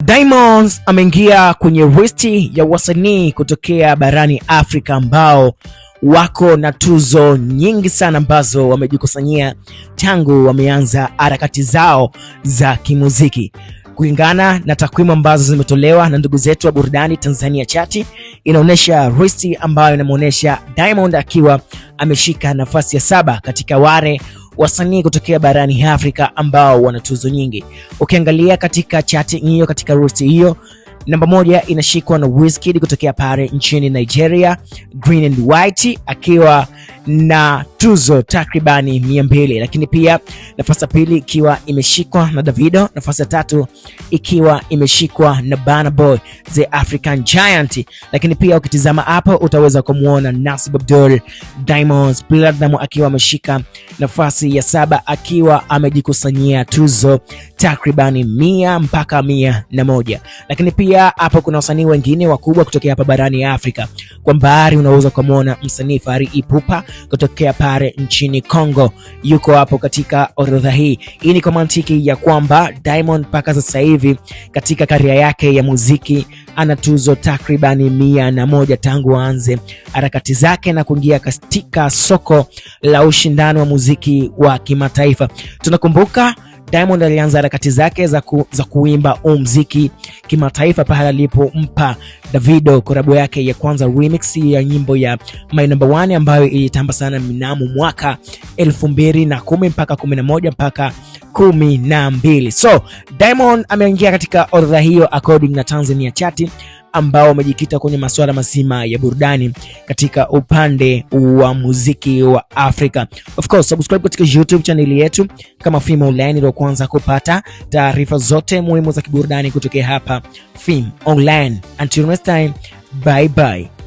Diamond ameingia kwenye listi ya wasanii kutokea barani Afrika ambao wako na tuzo nyingi sana ambazo wamejikusanyia tangu wameanza harakati zao za kimuziki. Kulingana na takwimu ambazo zimetolewa na ndugu zetu wa burudani Tanzania Chati, inaonyesha listi ambayo inamuonesha Diamond akiwa ameshika nafasi ya 7 katika wale wasanii kutokea barani Afrika ambao wana tuzo nyingi. Ukiangalia katika chati hiyo, katika listi hiyo, namba 1 inashikwa na Wizkid kutokea pale nchini Nigeria, Green and White akiwa na tuzo takribani 200, lakini pia nafasi ya pili ikiwa imeshikwa na Davido, nafasi ya 3 ikiwa imeshikwa na Burna Boy the African Giant. Lakini pia ukitizama hapo utaweza kumuona Nasib Abdul, Diamond Platnumz akiwa ameshika nafasi ya 7 akiwa amejikusanyia tuzo takribani 100 mpaka 101. Lakini pia hapo kuna wasanii wengine wakubwa kutokea hapa barani Afrika. Kwa mbali unaweza kumuona msanii Fally Ipupa kutokea pale nchini Congo, yuko hapo katika orodha hii. Hii ni kwa mantiki ya kwamba Diamond mpaka sasa hivi katika karia yake ya muziki ana tuzo takribani 101 tangu aanze harakati zake na kuingia katika soko la ushindani wa muziki wa kimataifa. Tunakumbuka Diamond alianza harakati zake za kuimba muziki kimataifa pale alipompa Davido korabo yake ya kwanza remix ya nyimbo ya My Number One ambayo ilitamba sana mnamo mwaka 2010 mpaka 11 mpaka 12. So Diamond ameingia katika orodha hiyo according na Tanzania Chati, ambao wamejikita kwenye masuala mazima ya burudani katika upande wa muziki wa Afrika. Of course, subscribe katika YouTube channel yetu kama Fim Online ili kwanza kupata taarifa zote muhimu za kiburudani kutokea hapa Fim Online. Until next time, bye bye.